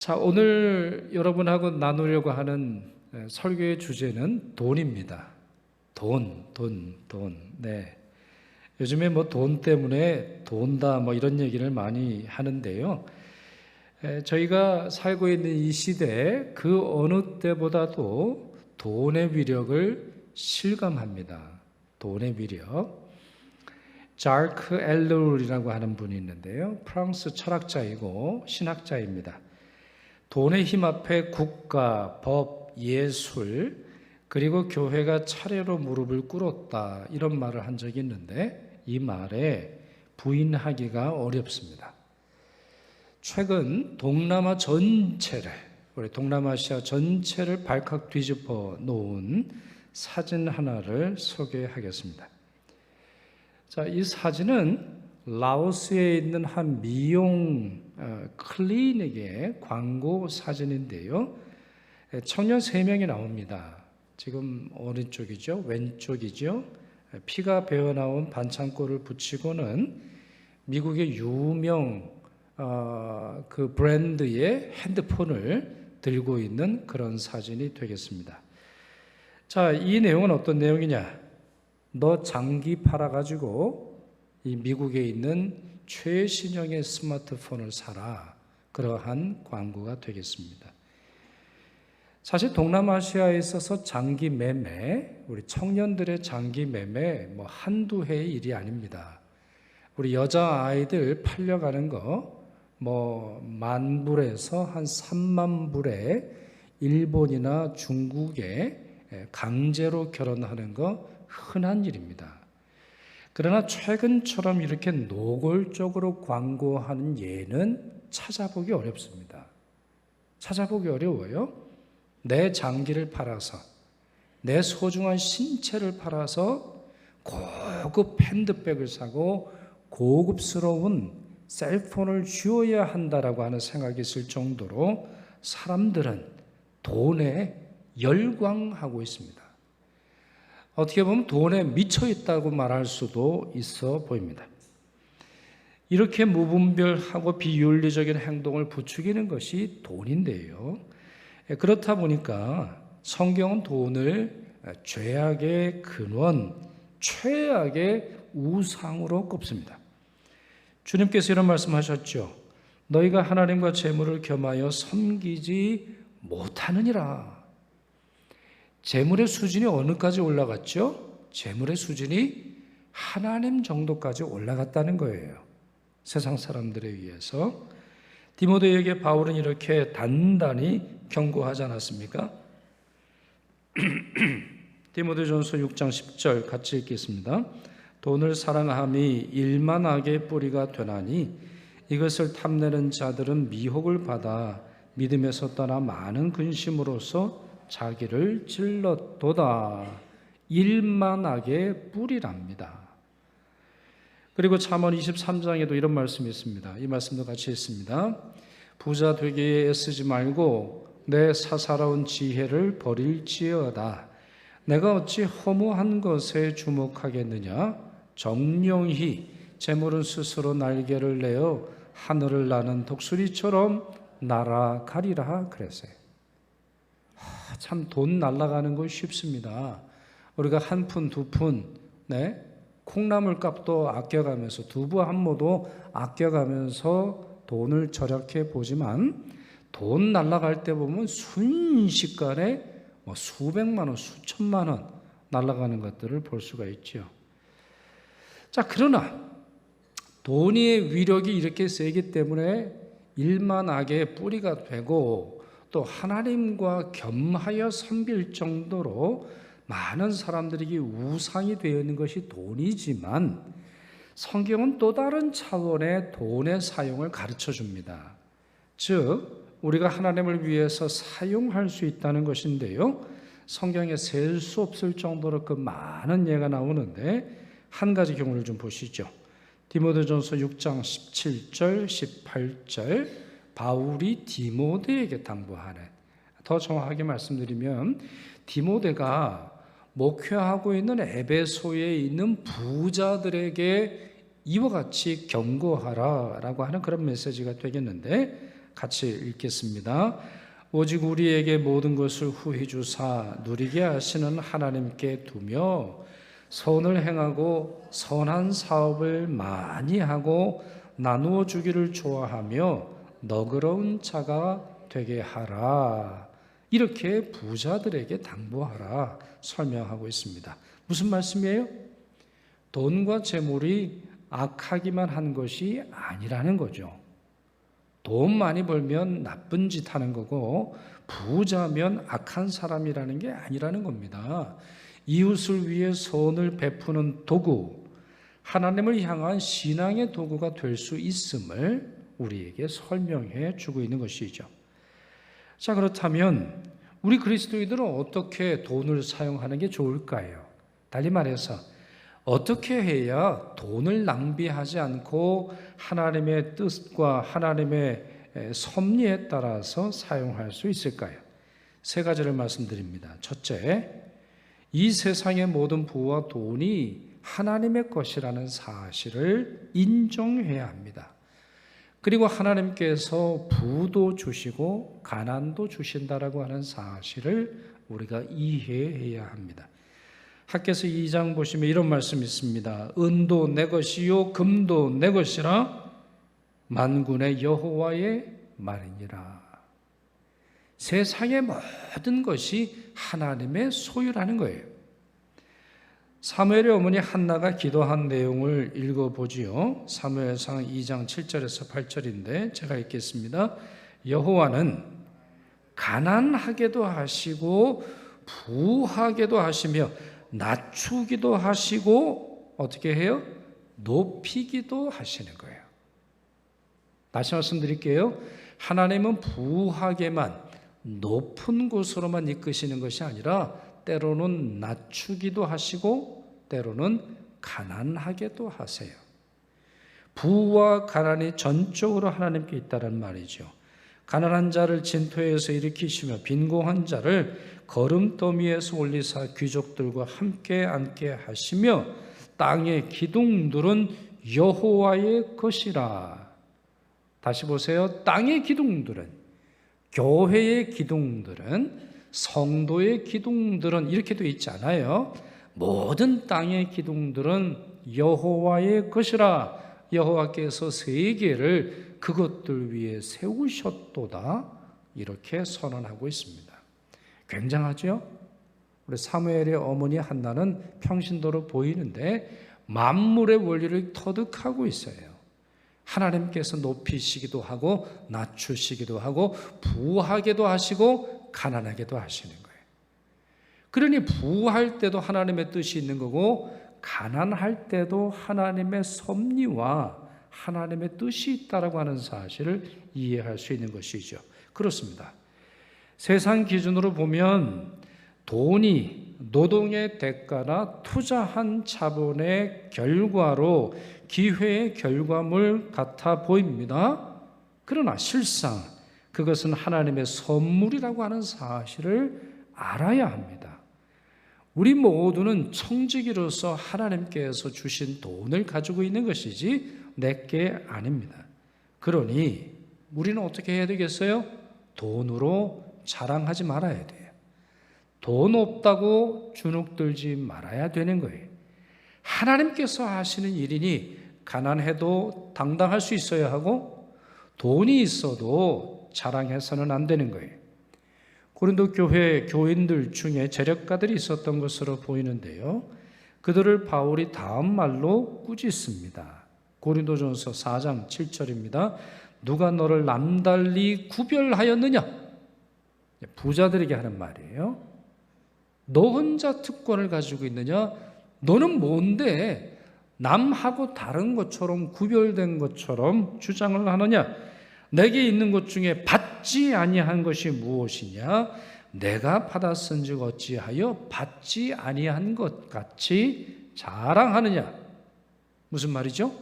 자, 오늘 여러분하고 나누려고 하는 설교의 주제는 돈입니다. 돈. 네. 요즘에 뭐 돈 때문에 돈다 뭐 이런 얘기를 많이 하는데요. 저희가 살고 있는 이 시대에 그 어느 때보다도 돈의 위력을 실감합니다. 돈의 위력. 자크 엘룰이라고 하는 분이 있는데요. 프랑스 철학자이고 신학자입니다. 돈의 힘 앞에 국가, 법, 예술, 그리고 교회가 차례로 무릎을 꿇었다 이런 말을 한 적이 있는데 이 말에 부인하기가 어렵습니다. 최근 동남아 전체를, 우리 동남아시아 전체를 발칵 뒤집어 놓은 사진 하나를 소개하겠습니다. 자, 이 사진은 라오스에 있는 한 미용 클리닉의 광고 사진인데요. 청년 3명이 나옵니다. 지금 어느 쪽이죠? 왼쪽이죠? 피가 배어나온 반창고를 붙이고는 미국의 유명 그 브랜드의 핸드폰을 들고 있는 그런 사진이 되겠습니다. 자, 이 내용은 어떤 내용이냐? 너 장기 팔아가지고 이 미국에 있는 최신형의 스마트폰을 사라. 그러한 광고가 되겠습니다. 사실 동남아시아에 있어서 장기 매매, 우리 청년들의 장기 매매 뭐 한두 해의 일이 아닙니다. 우리 여자아이들 팔려가는 거 뭐 10,000불에서 한 30,000불에 일본이나 중국에 강제로 결혼하는 거 흔한 일입니다. 그러나 최근처럼 이렇게 노골적으로 광고하는 예는 찾아보기 어렵습니다. 찾아보기 어려워요. 내 장기를 팔아서, 내 소중한 신체를 팔아서 고급 핸드백을 사고 고급스러운 셀폰을 쥐어야 한다라고 하는 생각이 있을 정도로 사람들은 돈에 열광하고 있습니다. 어떻게 보면 돈에 미쳐 있다고 말할 수도 있어 보입니다. 이렇게 무분별하고 비윤리적인 행동을 부추기는 것이 돈인데요. 그렇다 보니까 성경은 돈을 죄악의 근원, 최악의 우상으로 꼽습니다. 주님께서 이런 말씀하셨죠. 너희가 하나님과 재물을 겸하여 섬기지 못하느니라. 재물의 수준이 어느까지 올라갔죠? 재물의 수준이 하나님 정도까지 올라갔다는 거예요. 세상 사람들에 의해서. 디모데에게 바울은 이렇게 단단히 경고하지 않았습니까? 디모데전서 6장 10절 같이 읽겠습니다. 돈을 사랑함이 일만 악의 뿌리가 되나니 이것을 탐내는 자들은 미혹을 받아 믿음에서 떠나 많은 근심으로써 자기를 찔렀도다. 일만 악의 뿌리랍니다. 그리고 잠언 23장에도 이런 말씀이 있습니다. 이 말씀도 같이 읽습니다. 부자 되기에 애쓰지 말고 내 사사로운 지혜를 버릴지어다. 내가 어찌 허무한 것에 주목하겠느냐? 정령히 재물은 스스로 날개를 내어 하늘을 나는 독수리처럼 날아가리라 그랬어요. 참 돈 날아가는 건 쉽습니다. 우리가 한 푼, 두 푼, 콩나물 값도 아껴가면서 두부 한 모도 아껴가면서 돈을 절약해 보지만 돈 날아갈 때 보면 순식간에 뭐 수백만 원, 수천만 원 날아가는 것들을 볼 수가 있죠. 자, 그러나 돈의 위력이 이렇게 세기 때문에 일만 악의 뿌리가 되고 또 하나님과 겸하여 섬길 정도로 많은 사람들에게 우상이 되어 있는 것이 돈이지만 성경은 또 다른 차원의 돈의 사용을 가르쳐 줍니다. 즉 우리가 하나님을 위해서 사용할 수 있다는 것인데요. 성경에 셀 수 없을 정도로 그 많은 예가 나오는데 한 가지 경우를 좀 보시죠. 디모데전서 6장 17절, 18절 바울이 디모데에게 당부하는, 더 정확하게 말씀드리면 디모데가 목회하고 있는 에베소에 있는 부자들에게 이와 같이 경고하라라고 하는 그런 메시지가 되겠는데 같이 읽겠습니다. 오직 우리에게 모든 것을 후히 주사 누리게 하시는 하나님께 두며 선을 행하고 선한 사업을 많이 하고 나누어 주기를 좋아하며 너그러운 자가 되게 하라. 이렇게 부자들에게 당부하라 설명하고 있습니다. 무슨 말씀이에요? 돈과 재물이 악하기만 한 것이 아니라는 거죠. 돈 많이 벌면 나쁜 짓 하는 거고 부자면 악한 사람이라는 게 아니라는 겁니다. 이웃을 위해 선을 베푸는 도구, 하나님을 향한 신앙의 도구가 될 수 있음을 우리에게 설명해 주고 있는 것이죠. 자, 그렇다면 우리 그리스도인들은 어떻게 돈을 사용하는 게 좋을까요? 달리 말해서 어떻게 해야 돈을 낭비하지 않고 하나님의 뜻과 하나님의 섭리에 따라서 사용할 수 있을까요? 세 가지를 말씀드립니다. 첫째, 이 세상의 모든 부와 돈이 하나님의 것이라는 사실을 인정해야 합니다. 그리고 하나님께서 부도 주시고 가난도 주신다라고 하는 사실을 우리가 이해해야 합니다. 학개서 2장 보시면 이런 말씀이 있습니다. 은도 내 것이요 금도 내 것이라 만군의 여호와의 말이니라. 세상의 모든 것이 하나님의 소유라는 거예요. 사무엘의 어머니 한나가 기도한 내용을 읽어보지요. 사무엘상 2장 7절에서 8절인데 제가 읽겠습니다. 여호와는 가난하게도 하시고 부하게도 하시며 낮추기도 하시고 어떻게 해요? 높이기도 하시는 거예요. 다시 말씀드릴게요. 하나님은 부하게만 높은 곳으로만 이끄시는 것이 아니라 때로는 낮추기도 하시고 때로는 가난하게도 하세요. 부와 가난이 전적으로 하나님께 있다는 말이죠. 가난한 자를 진토에서 일으키시며 빈곤한 자를 거름더미에서 올리사 귀족들과 함께 앉게 하시며 땅의 기둥들은 여호와의 것이라. 다시 보세요. 땅의 기둥들은, 교회의 기둥들은, 성도의 기둥들은 이렇게 되어 있지 않아요. 모든 땅의 기둥들은 여호와의 것이라. 여호와께서 세계를 그것들 위에 세우셨도다. 이렇게 선언하고 있습니다. 굉장하죠? 우리 사무엘의 어머니 한나는 평신도로 보이는데 만물의 원리를 터득하고 있어요. 하나님께서 높이시기도 하고 낮추시기도 하고 부하게도 하시고 가난하게도 하시는 거예요. 그러니 부할 때도 하나님의 뜻이 있는 거고 가난할 때도 하나님의 섭리와 하나님의 뜻이 있다라고 하는 사실을 이해할 수 있는 것이죠. 그렇습니다. 세상 기준으로 보면 돈이 노동의 대가나 투자한 자본의 결과로 기회의 결과물 같아 보입니다. 그러나 실상 그것은 하나님의 선물이라고 하는 사실을 알아야 합니다. 우리 모두는 청지기로서 하나님께서 주신 돈을 가지고 있는 것이지 내게 아닙니다. 그러니 우리는 어떻게 해야 되겠어요? 돈으로 자랑하지 말아야 돼요. 돈 없다고 주눅들지 말아야 되는 거예요. 하나님께서 하시는 일이니 가난해도 당당할 수 있어야 하고 돈이 있어도 자랑해서는 안 되는 거예요. 고린도 교회 교인들 중에 재력가들이 있었던 것으로 보이는데요. 그들을 바울이 다음 말로 꾸짖습니다. 고린도전서 4장 7절입니다. 누가 너를 남달리 구별하였느냐? 부자들에게 하는 말이에요. 너 혼자 특권을 가지고 있느냐? 너는 뭔데 남하고 다른 것처럼 구별된 것처럼 주장을 하느냐? 내게 있는 것 중에 받지 아니한 것이 무엇이냐? 내가 받았은즉 어찌하여 받지 아니한 것 같이 자랑하느냐? 무슨 말이죠?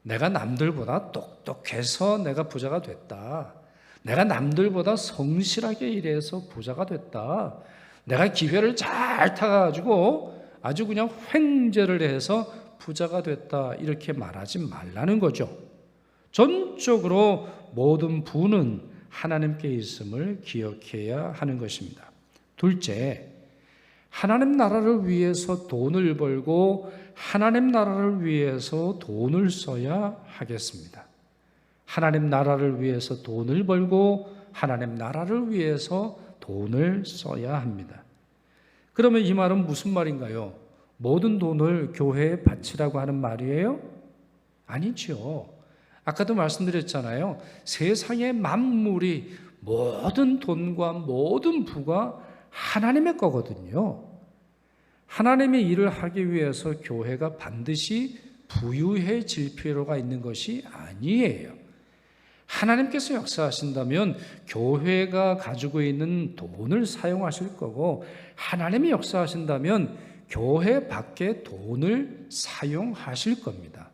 내가 남들보다 똑똑해서 내가 부자가 됐다. 내가 남들보다 성실하게 일해서 부자가 됐다. 내가 기회를 잘 타가지고 아주 그냥 횡재를 해서 부자가 됐다. 이렇게 말하지 말라는 거죠. 전적으로 모든 부는 하나님께 있음을 기억해야 하는 것입니다. 둘째, 하나님 나라를 위해서 돈을 벌고 하나님 나라를 위해서 돈을 써야 하겠습니다. 하나님 나라를 위해서 돈을 벌고 하나님 나라를 위해서 돈을 써야 합니다. 그러면 이 말은 무슨 말인가요? 모든 돈을 교회에 바치라고 하는 말이에요? 아니죠. 아까도 말씀드렸잖아요. 세상의 만물이 모든 돈과 모든 부가 하나님의 거거든요. 하나님의 일을 하기 위해서 교회가 반드시 부유해질 필요가 있는 것이 아니에요. 하나님께서 역사하신다면 교회가 가지고 있는 돈을 사용하실 거고, 하나님이 역사하신다면 교회 밖에 돈을 사용하실 겁니다.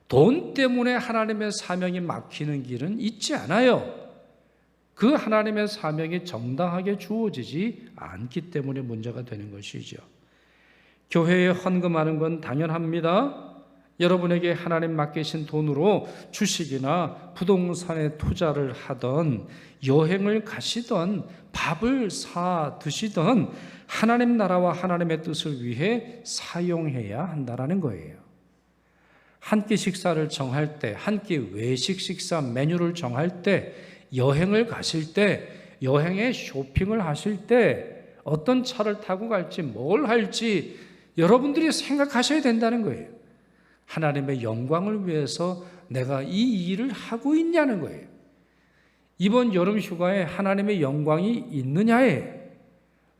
돈 때문에 하나님의 사명이 막히는 길은 있지 않아요. 그 하나님의 사명이 정당하게 주어지지 않기 때문에 문제가 되는 것이죠. 교회에 헌금하는 건 당연합니다. 여러분에게 하나님 맡기신 돈으로 주식이나 부동산에 투자를 하던, 여행을 가시던, 밥을 사 드시던 하나님 나라와 하나님의 뜻을 위해 사용해야 한다는 거예요. 한 끼 식사를 정할 때, 한 끼 외식 식사 메뉴를 정할 때, 여행을 가실 때, 여행에 쇼핑을 하실 때 어떤 차를 타고 갈지 뭘 할지 여러분들이 생각하셔야 된다는 거예요. 하나님의 영광을 위해서 내가 이 일을 하고 있냐는 거예요. 이번 여름 휴가에 하나님의 영광이 있느냐에,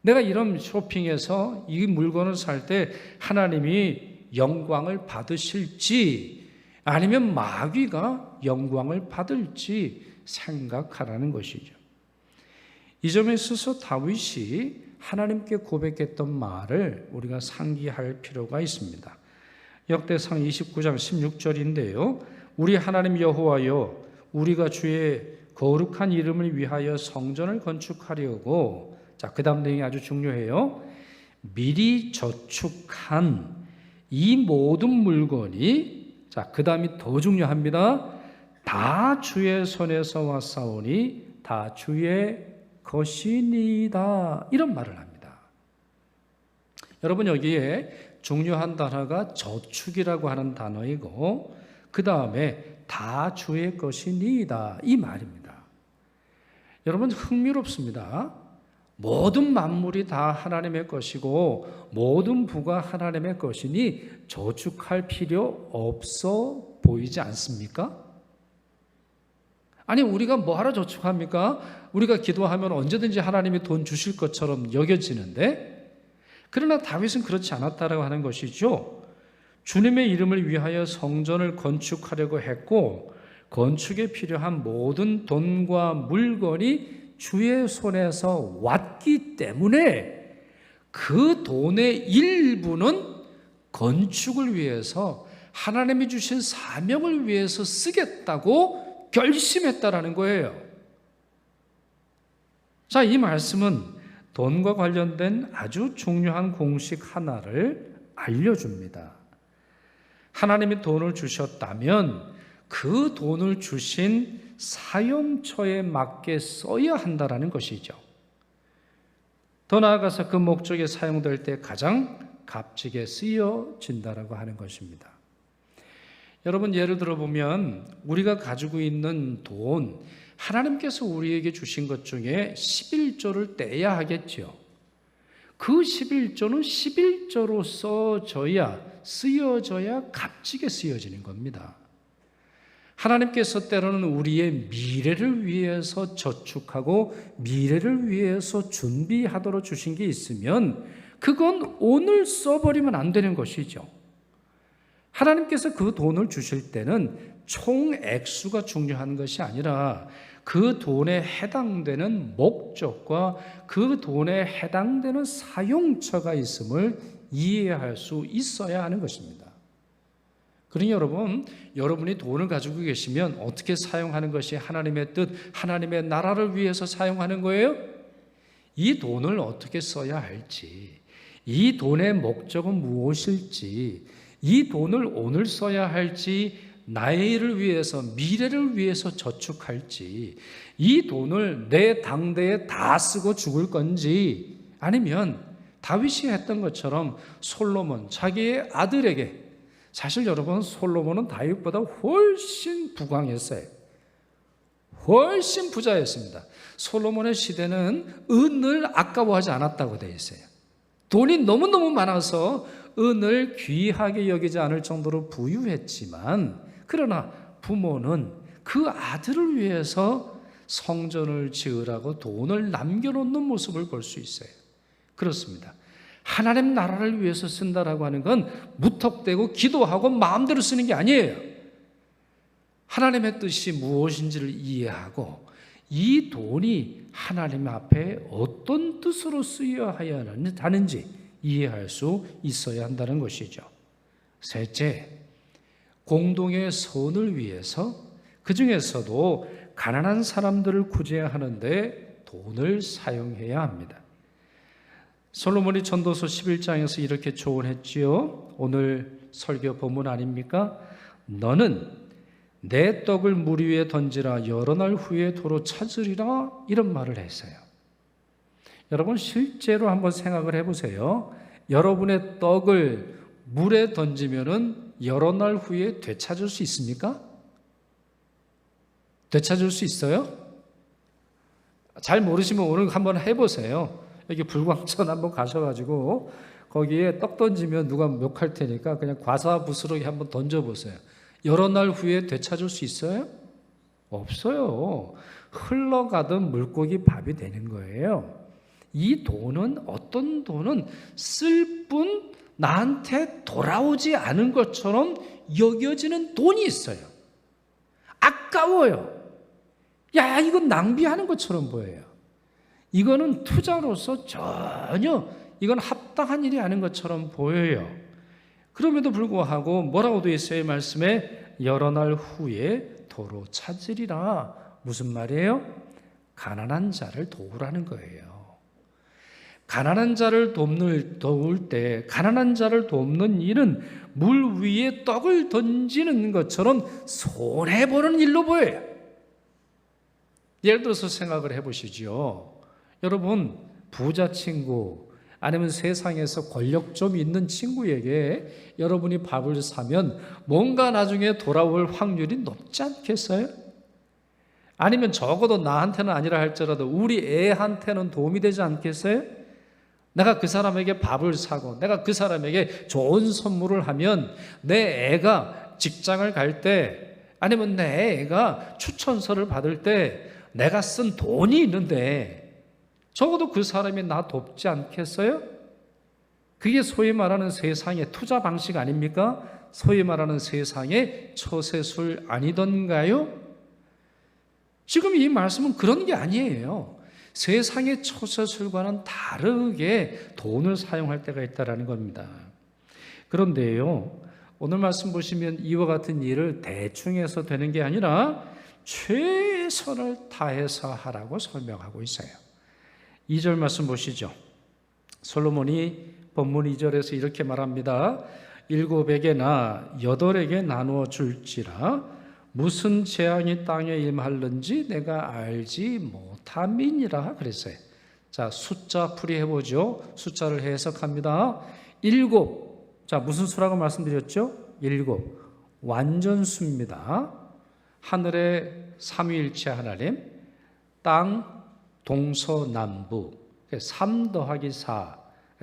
내가 이런 쇼핑에서 이 물건을 살 때 하나님이 영광을 받으실지 아니면 마귀가 영광을 받을지 생각하라는 것이죠. 이 점에 있어서 다윗이 하나님께 고백했던 말을 우리가 상기할 필요가 있습니다. 역대상 29장 16절인데요. 우리 하나님 여호와여, 우리가 주의 거룩한 이름을 위하여 성전을 건축하려고, 그 다음 내용이 아주 중요해요. 미리 저축한 이 모든 물건이, 그 다음이 더 중요합니다. 다 주의 손에서 왔사오니 다 주의 것이니이다. 이런 말을 합니다. 여러분, 여기에 중요한 단어가 저축이라고 하는 단어이고, 그 다음에 다 주의 것이니이다, 이 말입니다. 여러분, 흥미롭습니다. 모든 만물이 다 하나님의 것이고 모든 부가 하나님의 것이니 저축할 필요 없어 보이지 않습니까? 아니, 우리가 뭐하러 저축합니까? 우리가 기도하면 언제든지 하나님이 돈 주실 것처럼 여겨지는데, 그러나 다윗은 그렇지 않았다라고 하는 것이죠. 주님의 이름을 위하여 성전을 건축하려고 했고, 건축에 필요한 모든 돈과 물건이 주의 손에서 왔기 때문에 그 돈의 일부는 건축을 위해서, 하나님이 주신 사명을 위해서 쓰겠다고 결심했다라는 거예요. 자, 이 말씀은 돈과 관련된 아주 중요한 공식 하나를 알려줍니다. 하나님이 돈을 주셨다면 그 돈을 주신 사용처에 맞게 써야 한다는 것이죠. 더 나아가서 그 목적에 사용될 때 가장 값지게 쓰여진다라고 하는 것입니다. 여러분, 예를 들어 보면 우리가 가지고 있는 돈, 하나님께서 우리에게 주신 것 중에 11조를 떼야 하겠죠. 그 11조는 11조로 쓰여져야 값지게 쓰여지는 겁니다. 하나님께서 때로는 우리의 미래를 위해서 저축하고 미래를 위해서 준비하도록 주신 게 있으면 그건 오늘 써버리면 안 되는 것이죠. 하나님께서 그 돈을 주실 때는 총 액수가 중요한 것이 아니라 그 돈에 해당되는 목적과 그 돈에 해당되는 사용처가 있음을 이해할 수 있어야 하는 것입니다. 그러니 여러분이 돈을 가지고 계시면 어떻게 사용하는 것이 하나님의 뜻, 하나님의 나라를 위해서 사용하는 거예요? 이 돈을 어떻게 써야 할지, 이 돈의 목적은 무엇일지, 이 돈을 오늘 써야 할지, 나의 일을 위해서, 미래를 위해서 저축할지, 이 돈을 내 당대에 다 쓰고 죽을 건지, 아니면 다윗이 했던 것처럼 솔로몬 자기의 아들에게, 사실 여러분 솔로몬은 다윗보다 훨씬 부강했어요. 훨씬 부자였습니다. 솔로몬의 시대는 은을 아까워하지 않았다고 되어 있어요. 돈이 너무너무 많아서 은을 귀하게 여기지 않을 정도로 부유했지만, 그러나 부모는 그 아들을 위해서 성전을 지으라고 돈을 남겨놓는 모습을 볼 수 있어요. 그렇습니다. 하나님 나라를 위해서 쓴다라고 하는 건 무턱대고 기도하고 마음대로 쓰는 게 아니에요. 하나님의 뜻이 무엇인지를 이해하고 이 돈이 하나님 앞에 어떤 뜻으로 쓰여야 하는지 이해할 수 있어야 한다는 것이죠. 셋째, 공동의 선을 위해서, 그 중에서도 가난한 사람들을 구제해야 하는데 돈을 사용해야 합니다. 솔로몬이 전도서 11장에서 이렇게 조언했지요. 오늘 설교 본문 아닙니까? 너는 내 떡을 물 위에 던지라, 여러 날 후에 도로 찾으리라, 이런 말을 했어요. 여러분 실제로 한번 생각을 해보세요. 여러분의 떡을 물에 던지면은 여러 날 후에 되찾을 수 있습니까? 되찾을 수 있어요? 잘 모르시면 오늘 한번 해보세요. 여기 불광천 한번 가셔가지고 거기에 떡 던지면 누가 욕할 테니까 그냥 과사부스러기 한번 던져보세요. 여러 날 후에 되찾을 수 있어요? 없어요. 흘러가던 물고기 밥이 되는 거예요. 이 돈은, 어떤 돈은 쓸 뿐 나한테 돌아오지 않은 것처럼 여겨지는 돈이 있어요. 아까워요. 야, 이건 낭비하는 것처럼 보여요. 이거는 투자로서 전혀 이건 합당한 일이 아닌 것처럼 보여요. 그럼에도 불구하고 뭐라고 되어 있어요? 말씀에 여러 날 후에 도로 찾으리라. 무슨 말이에요? 가난한 자를 도우라는 거예요. 가난한 자를 도울 때, 가난한 자를 돕는 일은 물 위에 떡을 던지는 것처럼 손해보는 일로 보여요. 예를 들어서 생각을 해보시죠. 여러분, 부자 친구, 아니면 세상에서 권력 좀 있는 친구에게 여러분이 밥을 사면 뭔가 나중에 돌아올 확률이 높지 않겠어요? 아니면 적어도 나한테는 아니라 할지라도 우리 애한테는 도움이 되지 않겠어요? 내가 그 사람에게 밥을 사고 내가 그 사람에게 좋은 선물을 하면 내 애가 직장을 갈 때, 아니면 내 애가 추천서를 받을 때 내가 쓴 돈이 있는데 적어도 그 사람이 나 돕지 않겠어요? 그게 소위 말하는 세상의 투자 방식 아닙니까? 소위 말하는 세상의 처세술 아니던가요? 지금 이 말씀은 그런 게 아니에요. 세상의 처세술과는 다르게 돈을 사용할 때가 있다는 겁니다. 그런데요, 오늘 말씀 보시면 이와 같은 일을 대충 해서 되는 게 아니라 최선을 다해서 하라고 설명하고 있어요. 2절 말씀 보시죠. 솔로몬이 본문 2절에서 이렇게 말합니다. 7에게나 8에게 나누어 줄지라, 무슨 재앙이 땅에 임할는지 내가 알지 못함이니라 그랬어요. 자, 숫자 풀이해보죠. 숫자를 해석합니다. 7, 자, 무슨 수라고 말씀드렸죠? 7, 완전수입니다. 하늘의 삼위일체 하나님, 땅 동서남북, 3 더하기 4,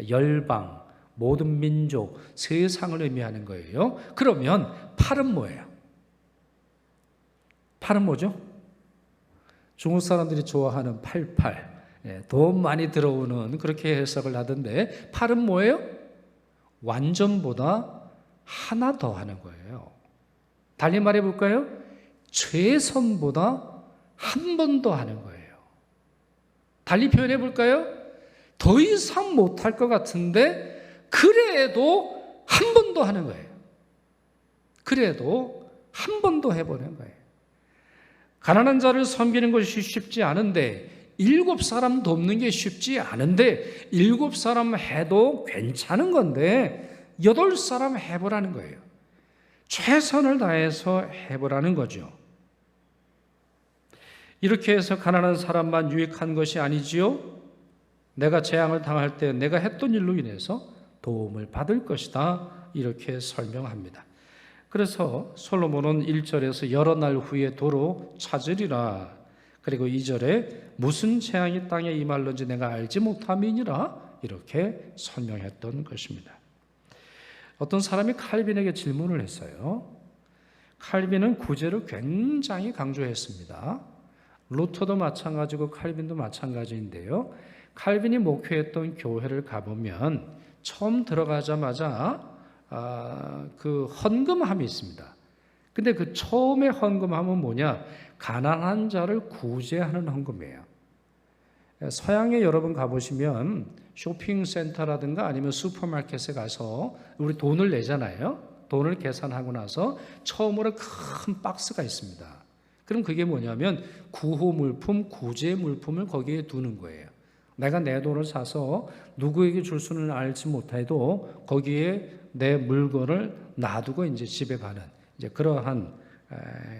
열방, 모든 민족, 세상을 의미하는 거예요. 그러면 8은 뭐예요? 8은 뭐죠? 중국 사람들이 좋아하는 88, 돈 많이 들어오는, 그렇게 해석을 하던데 8은 뭐예요? 완전보다 하나 더 하는 거예요. 달리 말해 볼까요? 최선보다 한 번 더 하는 거예요. 달리 표현해 볼까요? 더 이상 못할 것 같은데 그래도 한 번 더 하는 거예요. 그래도 한 번 더 해보는 거예요. 가난한 자를 섬기는 것이 쉽지 않은데, 7사람 돕는 게 쉽지 않은데 7사람 해도 괜찮은 건데 8사람 해보라는 거예요. 최선을 다해서 해보라는 거죠. 이렇게 해서 가난한 사람만 유익한 것이 아니지요. 내가 재앙을 당할 때 내가 했던 일로 인해서 도움을 받을 것이다. 이렇게 설명합니다. 그래서 솔로몬은 1절에서 여러 날 후에 도로 찾으리라. 그리고 2절에 무슨 재앙이 땅에 임할는지 내가 알지 못함이니라. 이렇게 설명했던 것입니다. 어떤 사람이 칼빈에게 질문을 했어요. 칼빈은 구제를 굉장히 강조했습니다. 루터도 마찬가지고 칼빈도 마찬가지인데요. 칼빈이 목회했던 교회를 가보면 처음 들어가자마자 그 헌금함이 있습니다. 근데 그 처음에 헌금함은 뭐냐? 가난한 자를 구제하는 헌금이에요. 서양에 여러분 가보시면 쇼핑센터라든가 아니면 슈퍼마켓에 가서 우리 돈을 내잖아요. 돈을 계산하고 나서 처음으로 큰 박스가 있습니다. 그럼 그게 뭐냐면 구호 물품, 구제 물품을 거기에 두는 거예요. 내가 내 돈을 사서 누구에게 줄 수는 알지 못해도 거기에 내 물건을 놔두고 이제 집에 가는 이제 그러한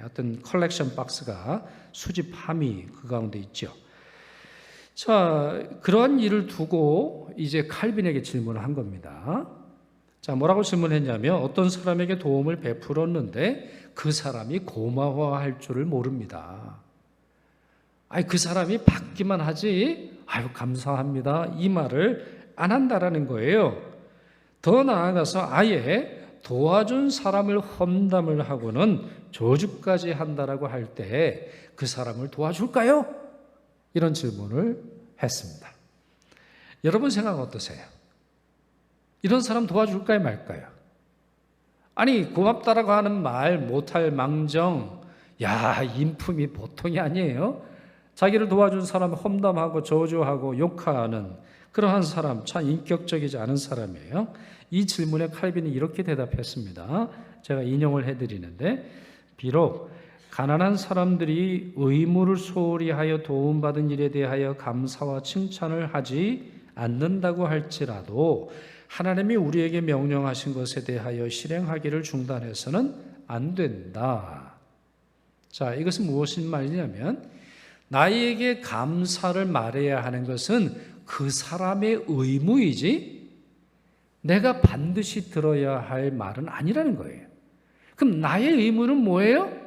어떤 컬렉션 박스가 수집함이 그 가운데 있죠. 자, 그러한 일을 두고 이제 칼빈에게 질문을 한 겁니다. 자, 뭐라고 질문했냐면 어떤 사람에게 도움을 베풀었는데 그 사람이 고마워할 줄을 모릅니다. 그 사람이 받기만 하지, 감사합니다. 이 말을 안 한다라는 거예요. 더 나아가서 아예 도와준 사람을 험담을 하고는 저주까지 한다라고 할 때 그 사람을 도와줄까요? 이런 질문을 했습니다. 여러분 생각 어떠세요? 이런 사람 도와줄까요, 말까요? 아니, 고맙다라고 하는 말 못할 망정, 인품이 보통이 아니에요. 자기를 도와준 사람 험담하고 저주하고 욕하는 그러한 사람, 참 인격적이지 않은 사람이에요. 이 질문에 칼빈이 이렇게 대답했습니다. 제가 인용을 해드리는데, 비록 가난한 사람들이 의무를 소홀히 하여 도움받은 일에 대하여 감사와 칭찬을 하지 않는다고 할지라도 하나님이 우리에게 명령하신 것에 대하여 실행하기를 중단해서는 안 된다. 자, 이것은 무엇인 말이냐면 나에게 감사를 말해야 하는 것은 그 사람의 의무이지 내가 반드시 들어야 할 말은 아니라는 거예요. 그럼 나의 의무는 뭐예요?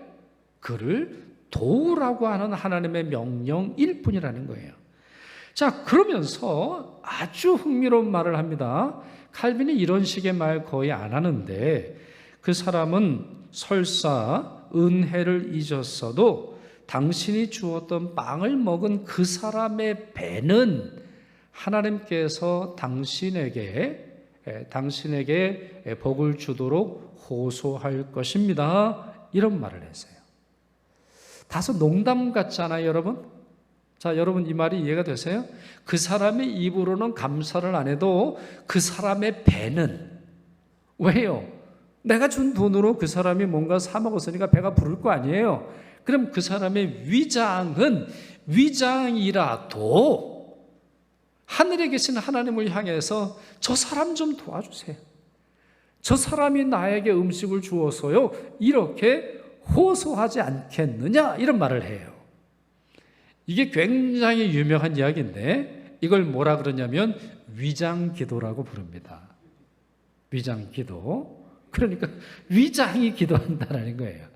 그를 도우라고 하는 하나님의 명령일 뿐이라는 거예요. 자, 그러면서 아주 흥미로운 말을 합니다. 칼빈이 이런 식의 말 거의 안 하는데 그 사람은 설사 은혜를 잊었어도 당신이 주었던 빵을 먹은 그 사람의 배는 하나님께서 당신에게 복을 주도록 호소할 것입니다. 이런 말을 했어요. 다소 농담 같지 않아요, 여러분? 자, 여러분 이 말이 이해가 되세요? 그 사람의 입으로는 감사를 안 해도 그 사람의 배는 왜요? 내가 준 돈으로 그 사람이 뭔가 사 먹었으니까 배가 부를 거 아니에요? 그럼 그 사람의 위장은 위장이라도 하늘에 계신 하나님을 향해서 저 사람 좀 도와주세요. 저 사람이 나에게 음식을 주어서요 이렇게 호소하지 않겠느냐 이런 말을 해요. 이게 굉장히 유명한 이야기인데 이걸 뭐라 그러냐면 위장기도라고 부릅니다. 위장기도. 그러니까 위장이 기도한다는 거예요.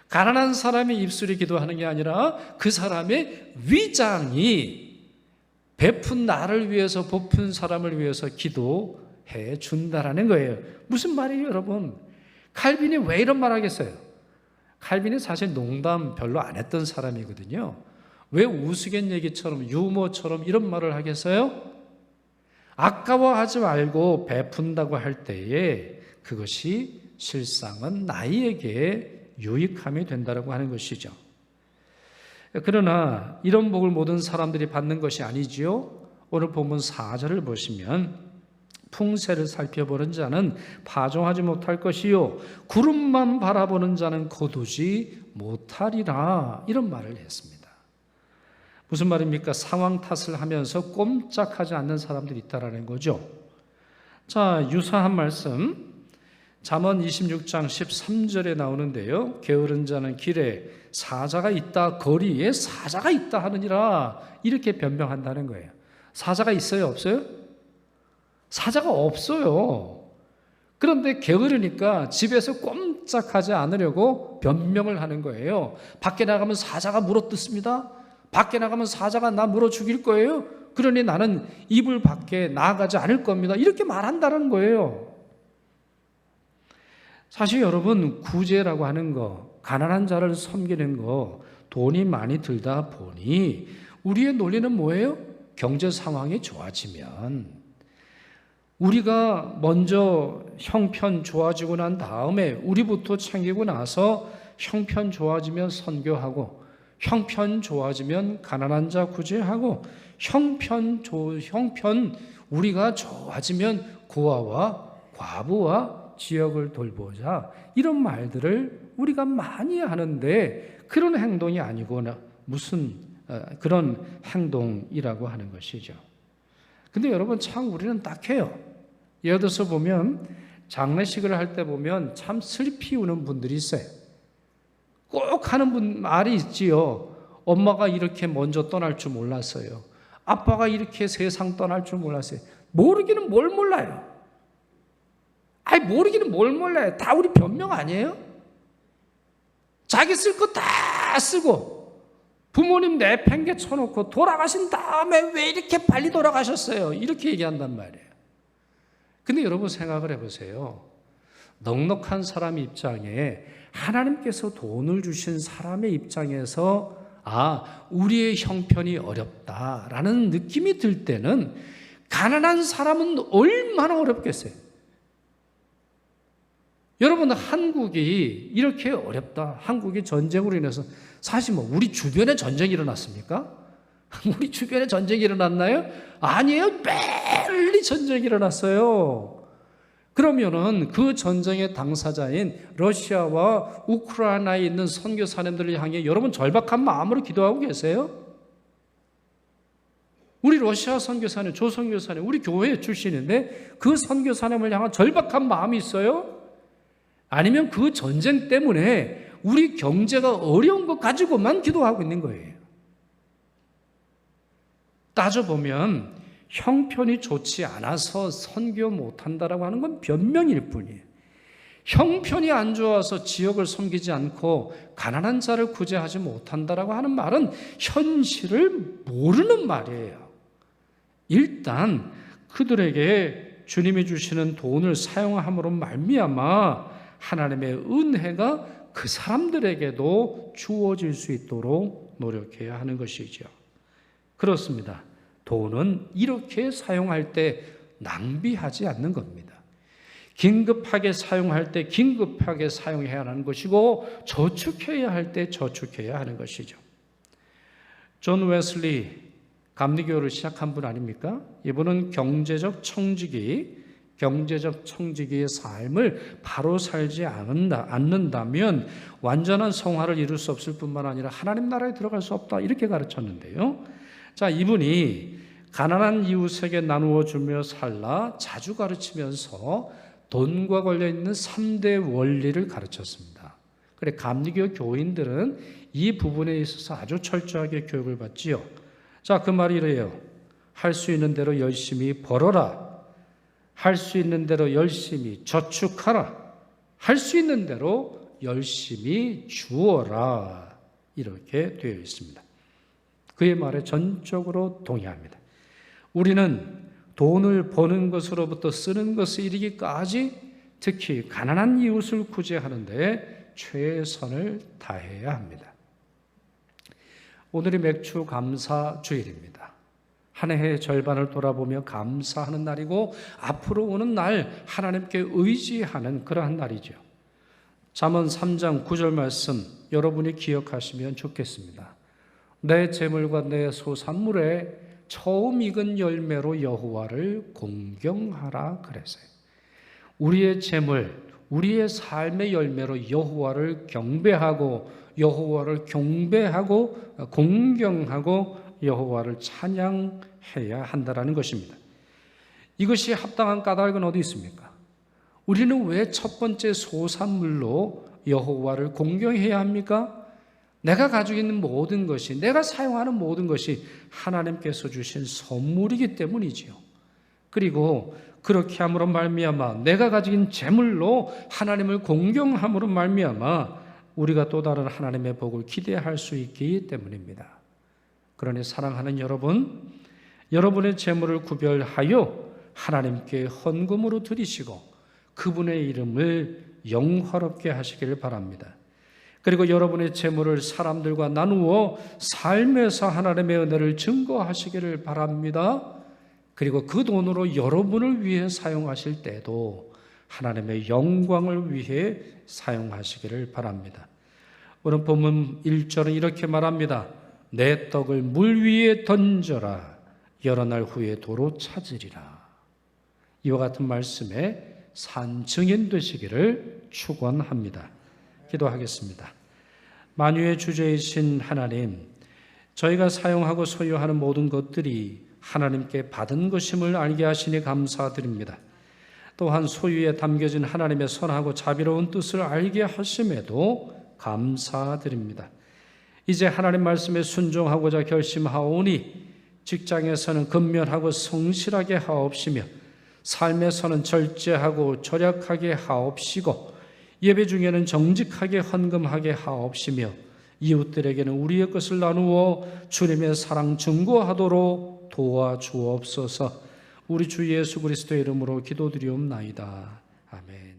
가난한 사람의 입술이 기도하는 게 아니라 그 사람의 위장이 베푼 나를 위해서 베푼 사람을 위해서 기도해 준다라는 거예요. 무슨 말이에요, 여러분? 칼빈이 왜 이런 말 하겠어요? 칼빈이 사실 농담 별로 안 했던 사람이거든요. 왜 우스갯얘기처럼 유머처럼 이런 말을 하겠어요? 아까워하지 말고 베푼다고 할 때에 그것이 실상은 나에게 유익함이 된다고 하는 것이죠. 그러나 이런 복을 모든 사람들이 받는 것이 아니지요. 오늘 본문 4절을 보시면 풍세를 살펴보는 자는 파종하지 못할 것이요 구름만 바라보는 자는 거두지 못하리라 이런 말을 했습니다. 무슨 말입니까? 상황 탓을 하면서 꼼짝하지 않는 사람들이 있다라는 거죠. 자, 유사한 말씀 잠언 26장 13절에 나오는데요. 게으른 자는 길에 사자가 있다, 거리에 사자가 있다 하느니라, 이렇게 변명한다는 거예요. 사자가 있어요, 없어요? 사자가 없어요. 그런데 게으르니까 집에서 꼼짝하지 않으려고 변명을 하는 거예요. 밖에 나가면 사자가 물어뜯습니다. 밖에 나가면 사자가 나 물어 죽일 거예요. 그러니 나는 이불 밖에 나가지 않을 겁니다. 이렇게 말한다는 거예요. 사실 여러분, 구제라고 하는 거, 가난한 자를 섬기는 거, 돈이 많이 들다 보니 우리의 논리는 뭐예요? 경제 상황이 좋아지면, 우리가 먼저 형편 좋아지고 난 다음에 우리부터 챙기고 나서 형편 좋아지면 선교하고, 형편 좋아지면 가난한 자 구제하고, 형편 우리가 좋아지면 구화와 과부와 지역을 돌보자, 이런 말들을 우리가 많이 하는데 그런 행동이 아니거나 무슨 그런 행동이라고 하는 것이죠. 근데 여러분, 참 우리는 딱해요. 예를 들어서 보면 장례식을 할 때 보면 참 슬피 우는 분들이 있어요. 꼭 하는 말이 있지요. 엄마가 이렇게 먼저 떠날 줄 몰랐어요. 아빠가 이렇게 세상 떠날 줄 몰랐어요. 모르기는 뭘 몰라요. 모르기는 뭘 몰라요. 다 우리 변명 아니에요? 자기 쓸 거 다 쓰고 부모님 내팽개 쳐놓고 돌아가신 다음에 왜 이렇게 빨리 돌아가셨어요? 이렇게 얘기한단 말이에요. 근데 여러분 생각을 해보세요. 넉넉한 사람 입장에 하나님께서 돈을 주신 사람의 입장에서 우리의 형편이 어렵다라는 느낌이 들 때는 가난한 사람은 얼마나 어렵겠어요? 여러분, 한국이 이렇게 어렵다, 한국이 전쟁으로 인해서, 사실 우리 주변에 전쟁이 일어났습니까? 우리 주변에 전쟁이 일어났나요? 아니에요. 빨리 전쟁이 일어났어요. 그러면은 그 전쟁의 당사자인 러시아와 우크라이나에 있는 선교사님들을 향해 여러분 절박한 마음으로 기도하고 계세요? 우리 러시아 선교사님, 조 선교사님, 우리 교회 출신인데 그 선교사님을 향한 절박한 마음이 있어요? 아니면 그 전쟁 때문에 우리 경제가 어려운 것 가지고만 기도하고 있는 거예요? 따져보면 형편이 좋지 않아서 선교 못한다라고 하는 건 변명일 뿐이에요. 형편이 안 좋아서 지역을 섬기지 않고 가난한 자를 구제하지 못한다라고 하는 말은 현실을 모르는 말이에요. 일단 그들에게 주님이 주시는 돈을 사용함으로 말미암아 하나님의 은혜가 그 사람들에게도 주어질 수 있도록 노력해야 하는 것이죠. 그렇습니다. 돈은 이렇게 사용할 때 낭비하지 않는 겁니다. 긴급하게 사용할 때 긴급하게 사용해야 하는 것이고, 저축해야 할 때 저축해야 하는 것이죠. 존 웨슬리 감리교를 시작한 분 아닙니까? 이분은 경제적 청지기의 삶을 바로 살지 않는다면 완전한 성화를 이룰 수 없을 뿐만 아니라 하나님 나라에 들어갈 수 없다, 이렇게 가르쳤는데요. 자, 이분이 가난한 이웃에게 나누어 주며 살라 자주 가르치면서 돈과 관련있는 3대 원리를 가르쳤습니다. 그래, 감리교 교인들은 이 부분에 있어서 아주 철저하게 교육을 받지요. 자, 그 말이 이래요. 할 수 있는 대로 열심히 벌어라. 할 수 있는 대로 열심히 저축하라. 할 수 있는 대로 열심히 주어라. 이렇게 되어 있습니다. 그의 말에 전적으로 동의합니다. 우리는 돈을 버는 것으로부터 쓰는 것에 이르기까지 특히 가난한 이웃을 구제하는데 최선을 다해야 합니다. 오늘이 맥주 감사 주일입니다. 한 해의 절반을 돌아보며 감사하는 날이고, 앞으로 오는 날 하나님께 의지하는 그러한 날이죠. 잠언 3장 9절 말씀 여러분이 기억하시면 좋겠습니다. 내 재물과 내 소산물에 처음 익은 열매로 여호와를 공경하라 그랬어요. 우리의 재물, 우리의 삶의 열매로 여호와를 경배하고, 여호와를 경배하고 공경하고 여호와를 찬양해야 한다라는 것입니다. 이것이 합당한 까닭은 어디 있습니까? 우리는 왜 첫 번째 소산물로 여호와를 공경해야 합니까? 내가 가지고 있는 모든 것이, 내가 사용하는 모든 것이 하나님께서 주신 선물이기 때문이지요. 그리고 그렇게 함으로 말미암아 내가 가진 재물로 하나님을 공경함으로 말미암아 우리가 또 다른 하나님의 복을 기대할 수 있기 때문입니다. 그러니 사랑하는 여러분, 여러분의 재물을 구별하여 하나님께 헌금으로 드리시고 그분의 이름을 영화롭게 하시길 바랍니다. 그리고 여러분의 재물을 사람들과 나누어 삶에서 하나님의 은혜를 증거하시기를 바랍니다. 그리고 그 돈으로 여러분을 위해 사용하실 때도 하나님의 영광을 위해 사용하시기를 바랍니다. 오늘 본문 1절은 이렇게 말합니다. 내 떡을 물 위에 던져라. 여러 날 후에 도로 찾으리라. 이와 같은 말씀에 산 증인 되시기를 축원합니다. 기도하겠습니다. 만유의 주제이신 하나님, 저희가 사용하고 소유하는 모든 것들이 하나님께 받은 것임을 알게 하시니 감사드립니다. 또한 소유에 담겨진 하나님의 선하고 자비로운 뜻을 알게 하심에도 감사드립니다. 이제 하나님 말씀에 순종하고자 결심하오니 직장에서는 근면하고 성실하게 하옵시며 삶에서는 절제하고 절약하게 하옵시고 예배 중에는 정직하게 헌금하게 하옵시며 이웃들에게는 우리의 것을 나누어 주님의 사랑 증거하도록 도와주옵소서. 우리 주 예수 그리스도의 이름으로 기도드리옵나이다. 아멘.